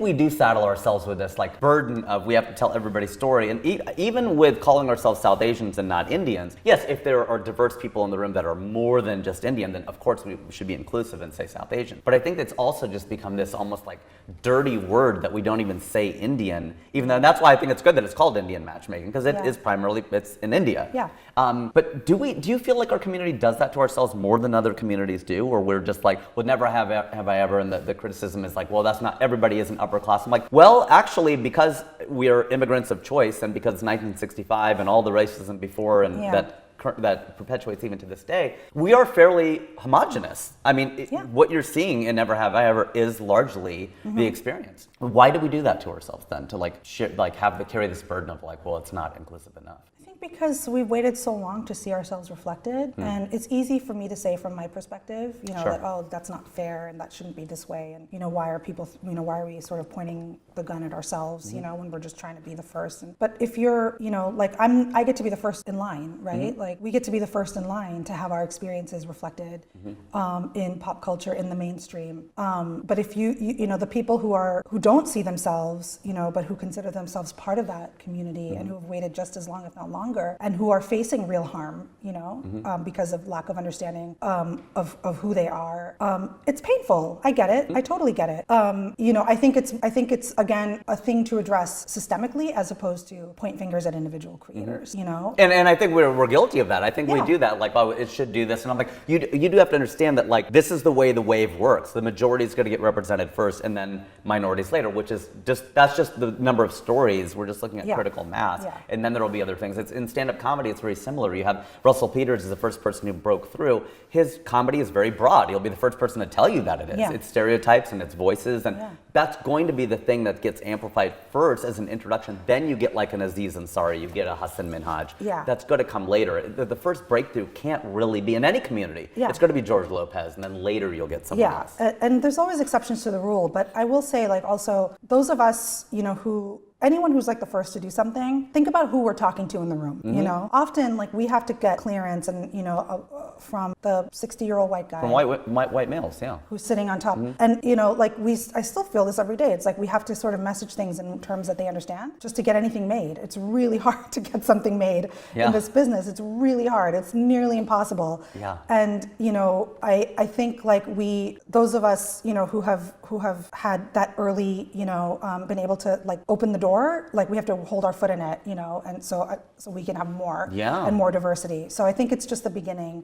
We do saddle ourselves with this like burden of we have to tell everybody's story, and even with calling ourselves South Asians and not Indians, yes, if there are diverse people in the room that are more than just Indian, then of course we should be inclusive and say South Asian. But I think it's also just become this almost like dirty word that we don't even say Indian, even though that's why I think it's good that it's called Indian matchmaking, because it is primarily, it's in India. Yeah. But do you feel like our community does that to ourselves more than other communities do, or we're just like, well, never have I ever, and the criticism is like, well, that's not, everybody isn't upper class. I'm like, well, actually, because we are immigrants of choice, and because 1965 and all the racism before, and that perpetuates even to this day, we are fairly homogenous. I mean, what you're seeing in Never Have I Ever is largely the experience. Why do we do that to ourselves then? To like carry this burden of like, well, it's not inclusive enough. Because we've waited so long to see ourselves reflected, and it's easy for me to say from my perspective, that, oh, that's not fair and that shouldn't be this way, and why are we sort of pointing the gun at ourselves, when we're just trying to be the first. But if you're, like I get to be the first in line, right? Like we get to be the first in line to have our experiences reflected in pop culture, in the mainstream. But if you the people who don't see themselves, but who consider themselves part of that community and who have waited just as long, if not longer, and who are facing real harm, because of lack of understanding of who they are. It's painful. I get it. I totally get it. I think it's again a thing to address systemically as opposed to point fingers at individual creators. And I think we're guilty of that. I think we do that. Like, oh, it should do this, and I'm like, you do have to understand that like this is the way the wave works. The majority is going to get represented first, and then minorities later, which is that's just the number of stories. We're just looking at critical mass, and then there will be other things. In stand-up comedy, it's very similar. You have Russell Peters is the first person who broke through. His comedy is very broad. He'll be the first person to tell you that it is. It's stereotypes and it's voices, and that's going to be the thing that gets amplified first as an introduction. Then you get like an Aziz Ansari, you get a Hassan Minhaj. That's going to come later. The first breakthrough can't really be in any community. It's going to be George Lopez, and then later you'll get someone else. And there's always exceptions to the rule, but I will say, like, also those of us, anyone who's like the first to do something, think about who we're talking to in the room. Often like we have to get clearance, and from the 60-year-old white guy, from white males, who's sitting on top, and like I still feel this every day. It's like we have to sort of message things in terms that they understand, just to get anything made. It's really hard to get something made in this business. It's really hard. It's nearly impossible. And I think like those of us who have had that early been able to like open the door, like we have to hold our foot in it, and so we can have more and more diversity. So I think it's just the beginning.